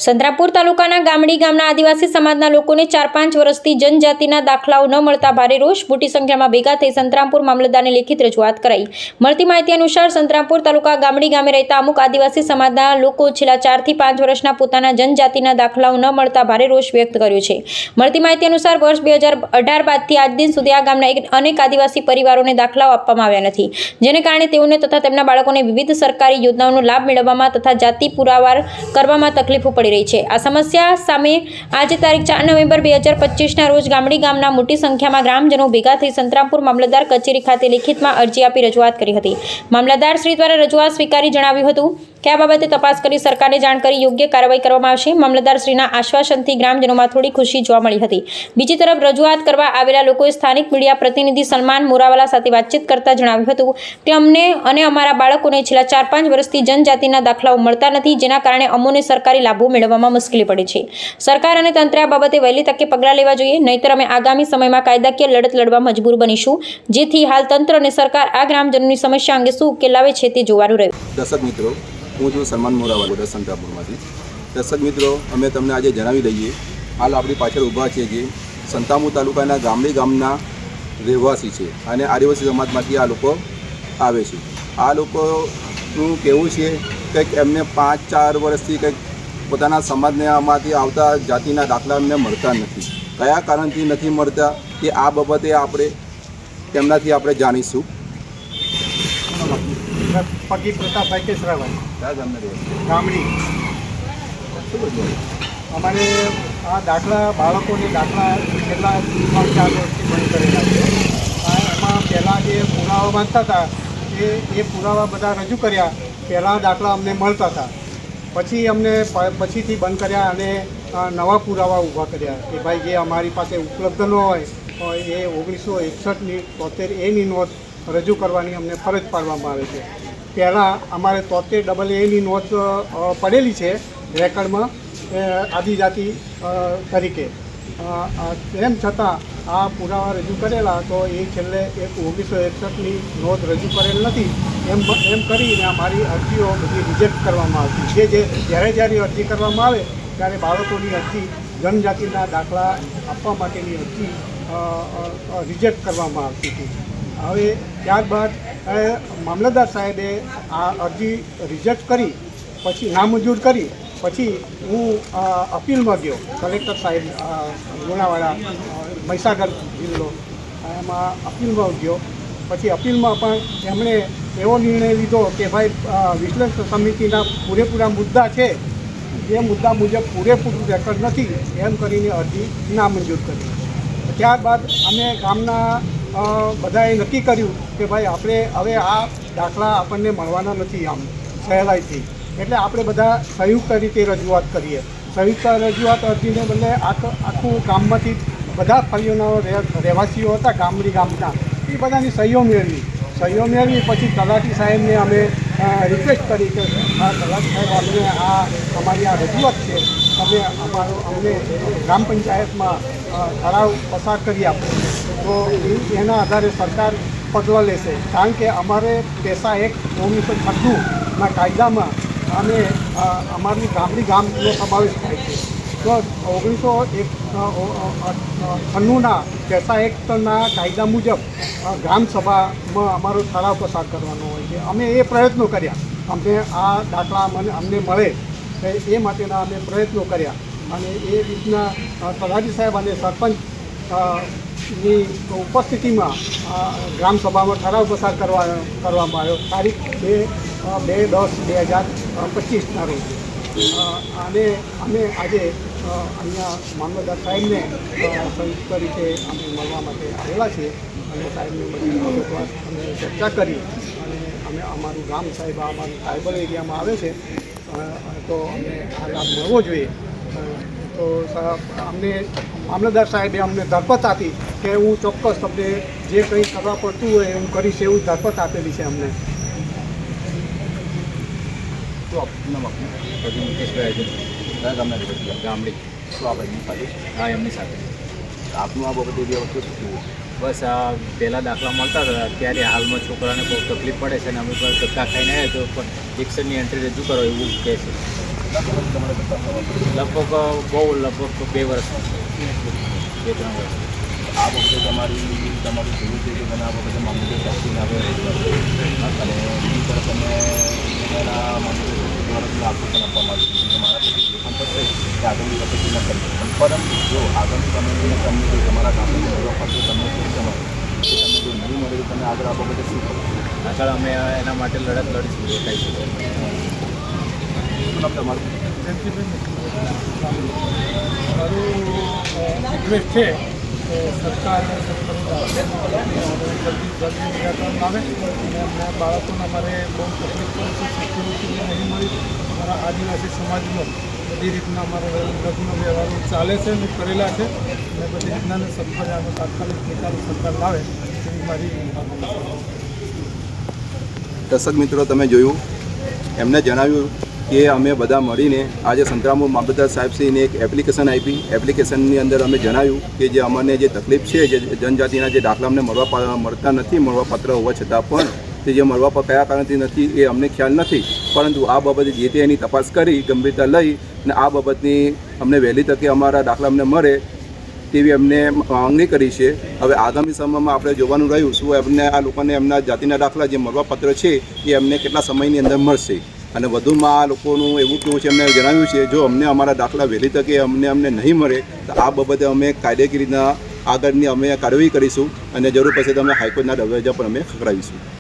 સંતરામપુર તાલુકાના ગામડી ગામના આદિવાસી સમાજના લોકોને 4-5 વર્ષથી જનજાતિના દાખલાઓ ન મળતા ભારે રોષ મોટી સંખ્યામાં ભેગા થઈ સંતરામપુર મામલતદારને લેખિત રજૂઆત કરાઈ। મળતી માહિતી અનુસાર સંતરામપુર તાલુકા ગામડી ગામે રહેતા અમુક આદિવાસી સમાજના લોકો છેલ્લા 4 થી 5 વર્ષના પોતાના જનજાતિના દાખલાઓ ન મળતા ભારે રોષ વ્યક્ત કર્યો છે। મળતી માહિતી અનુસાર વર્ષ 2018 બાદથી આજ દિન સુધી આ ગામના અનેક આદિવાસી પરિવારોને દાખલાઓ આપવામાં આવ્યા નથી, જેને કારણે તેઓને તથા તેમના બાળકોને વિવિધ સરકારી યોજનાઓનો લાભ મેળવવામાં તથા જાતિ પુરાવા કરવામાં તકલીફો પડી રહી છે। આ સમસ્યા સામે આજે તારીખ 4 નવેમ્બર 2025ના રોજ ગામડી ગામના મોટી સંખ્યામાં ગ્રામજનો ભેગા થઈ સંતરામપુર મામલતદાર કચેરી ખાતે લેખિતમાં અરજી આપી રજૂઆત કરી હતી। મામલતદાર શ્રી દ્વારા રજૂઆત સ્વીકારી જણાવ્યું હતું કે આ બાબતે તપાસ કરી સરકારને જાણ કરી યોગ્ય કાર્યવાહી કરવામાં આવશે। મામલતદાર શ્રીના આશ્વાસનથી ગ્રામજનોમાં થોડી ખુશી જોવા મળી હતી। બીજી તરફ રજૂઆત કરવા આવેલા લોકોએ સ્થાનિક મીડિયા પ્રતિનિધિ સલમાન મોરાવાલા સાથે વાતચીત કરતા જણાવ્યું હતું કે અમને અને અમારા બાળકોને છેલ્લા 4-5 વર્ષથી જનજાતિના દાખલાઓ મળતા નથી, જેના કારણે અમોને સરકારી લાભો મેળવવામાં મુશ્કેલી પડે છે। સરકાર અને તંત્ર આ બાબતે વહેલી તકે પગલાં લેવા જોઈએ, નહીંતર અમે આગામી સમયમાં કાયદાકીય લડત લડવા મજબૂર બનીશું। જેથી હાલ તંત્ર અને સરકાર આ ગ્રામજનોની સમસ્યા અંગે શું ઉકેલ લાવે છે તે જોવાનું રહ્યું। દર્શક મિત્રો, હું છું સલમાન મોરાવાલા સંતરામપુરમાંથી। દર્શક મિત્રો, અમે તમને આજે જણાવી દઈએ, હાલ આપણી પાછળ ઊભા છે જે સંતરામપુર તાલુકાના ગામડી ગામના રહેવાસી છે અને આદિવાસી સમાજમાંથી આ લોકો આવે છે। આ લોકોનું કહેવું છે કંઈક એમને 5-4 વર્ષથી કંઈક પોતાના સમાજમાંથી આવતા જાતિના દાખલા એમને મળતા નથી। કયા કારણથી નથી મળતા તે આ બાબતે આપણે તેમનાથી આપણે જાણીશું। પગી પ્રતાપભાઈ કેસરાભાઈ, ગામડી। અમારે આ દાખલા બાળકોની દાખલા છેલ્લા 3-4 વર્ષથી બંધ કરેલા છે। એમાં પહેલાં જે પુરાવા બાંધતા હતા એ પુરાવા બધા રજૂ કર્યા। પહેલાં દાખલા અમને મળતા હતા, પછી અમને પછીથી બંધ કર્યા અને નવા પુરાવા ઊભા કર્યા કે ભાઈ જે અમારી પાસે ઉપલબ્ધ ન હોય એ 1961ની 73A નોંધ રજૂ કરવાની અમને ફરજ પાડવામાં આવે છે। પહેલાં અમારે 73AA નોંધ પડેલી છે રેકર્ડમાં આદિજાતિ તરીકે। તેમ છતાં આ પુરાવા રજૂ કરેલા તો એ છેલ્લે એક 1961ની નોંધ રજૂ કરેલ નથી એમ કરીને અમારી અરજીઓ બધી રિજેક્ટ કરવામાં આવતી છે। જ્યારે અરજી કરવામાં આવે ત્યારે બાળકોની અરજી જનજાતિના દાખલા આપવા માટેની અરજી રિજેક્ટ કરવામાં આવતી હતી। હવે ત્યારબાદ મામલતદાર સાહેબે આ અરજી રિજેક્ટ કરી પછી નામંજૂર કરી પછી હું અપીલમાં ગયો કલેક્ટર સાહેબ લુણાવાડા મહીસાગર જિલ્લો, એમાં અપીલમાં ગયો। પછી અપીલમાં પણ એમણે એવો નિર્ણય લીધો કે ભાઈ વિશ્લેષણ સમિતિના પૂરેપૂરા મુદ્દા છે, એ મુદ્દા મુજબ પૂરેપૂરું રેકર્ડ નથી એમ કરીને અરજી નામંજૂર કરી। ત્યારબાદ અમે ગામના બધાએ નક્કી કર્યું કે ભાઈ આપણે હવે આ દાખલા આપણને મળવાના નથી આમ સહેલાઈથી, એટલે આપણે બધા સંયુક્ત રીતે રજૂઆત કરીએ। સંયુક્ત રજૂઆત અરજીને બદલે આખું ગામમાંથી બધા ફળીઓના રહેવાસીઓ હતા ગામડી ગામના, એ બધાની સહીઓ મેળવી પછી તલાટી સાહેબને અમે રિક્વેસ્ટ કરી કે તલાટી સાહેબ અમને અમારી આ રજૂઆત છે, તમે અમને ગ્રામ પંચાયતમાં ઠરાવ પસાર કરી આપો તો એના આધારે સરકાર પગલાં લેશે। કારણ કે અમારે પેસા એક્ટ 1996ના કાયદામાં અમે અમારી ગામડી ગામનો સમાવેશ થાય છે। તો 1996ના પેસા એક્ટના કાયદા મુજબ ગ્રામસભામાં અમારો ઠરાવ પસાર કરવાનો હોય છે। અમે એ પ્રયત્નો કર્યા, અમને આ દાખલા અમને મળે એ માટેના અમે પ્રયત્નો કર્યા અને એ રીતના તલાટી સાહેબ અને સરપંચ ની ઉપસ્થિતિમાં ગ્રામસભામાં ઠરાવ પસાર કરવામાં આવ્યો તારીખ 2/10/2025ના રોજ। અને અમે આજે અહીંયા મામલતદાર સાહેબને સંયુક્ત રીતે અમે મળવા માટે આવેલા છીએ અને સાહેબને બધી વિગતવાર અમે ચર્ચા કરી અને અમે અમારું ગામ સાહેબ અમારું ટ્રાઇબલ એરિયામાં આવે છે તો અમને આ લાભ મળવો જોઈએ। તો અમને મામલતદાર સાહેબે અમને ધરપત આપી કે હું ચોક્કસ તમને જે કંઈ કરવા પડતું હોય હું કરીશ એવું ધરપત આપેલી છે અમને। તો મુકેશભાઈ ગામડી શું આપણે હા એમની સાથે આપનું આ બાબતે બે વસ્તુ શું? બસ આ પહેલાં દાખલા મળતા હતા, અત્યારે હાલમાં છોકરાને બહુ તકલીફ પડે છે અને અમે પણ ધક્કા ખાઈને આવ્યા તો પણ એક્શનની એન્ટ્રી રજૂ કરો એવું કહે છે। કેટલા સમયથી તમારે તપાસ કરવા પડે? લગભગ 2 વર્ષ 2-3 વર્ષ. આ વખતે તમારું જોવું છે કે તમે આ વખતે મામલતદાર સાહેબને આવે અને બીજી તરફ તમે એના મામલતદાર દ્વારા આશ્વાસન આપવામાં આવ્યું છે કે મારા પછી જે પણ થશે તે આગામી વખતે ન કરી. પરંતુ જો આગામી સમયને તમને જો તમારા ગામને મળવા પડશે તમને શું સમય કે તમને જો નહીં મળે તો તમે આગળ આ વખતે શું કરો? આગળ અમે એના માટે લડત લડીશું એ કંઈ છે. શું નામ તમારું? મારું રિક્વેસ્ટ છે કે સરકાર જલ્દી નિરાકરણ આવે અને અમને બાળકોને અમારે બહુ તકલીફ પડે છે. સિક્યુરિટી નહીં મળી. અમારા આદિવાસી સમાજમાં બધી રીતના અમારા લગ્ન વ્યવહારો ચાલે છે અને કરેલા છે અને બધી રીતના સરકારે આનો તાત્કાલિક નિકાલ સરકાર લાવે એવી મારી માંગણી છે. દર્શક મિત્રો, તમે જોયું એમને જણાવ્યું કે અમે બધા મળીને આજે સંતરામપુર મામલતદાર સાહેબશ્રીને એક એપ્લિકેશન આપી. એપ્લિકેશનની અંદર અમે જણાવ્યું કે જે અમને જે તકલીફ છે, જે જનજાતિના જે દાખલા અમને મળતા નથી, મળવાપાત્ર હોવા છતાં પણ તે જે મળવા કયા કારણથી નથી એ અમને ખ્યાલ નથી. પરંતુ આ બાબતે જે તે એની તપાસ કરી ગંભીરતા લઈ અને આ બાબતની અમને વહેલી તકે અમારા દાખલા અમને મળે તેવી અમને માંગણી કરી છે. હવે આગામી સમયમાં આપણે જોવાનું રહ્યું શું એમને આ લોકોને એમના જાતિના દાખલા જે મળવાપાત્ર છે એ અમને કેટલા સમયની અંદર મળશે. અને વધુમાં આ લોકોનું એવું કેવું છે, એમને જણાવ્યું છે જો અમને અમારા દાખલા વહેલી તકે અમને નહીં મળે તો આ બાબતે અમે કાયદેકીરીના આગળની અમે કાર્યવાહી કરીશું અને જરૂર પડશે તો અમે હાઈકોર્ટના દરવાજા પર અમે ખખડાવીશું.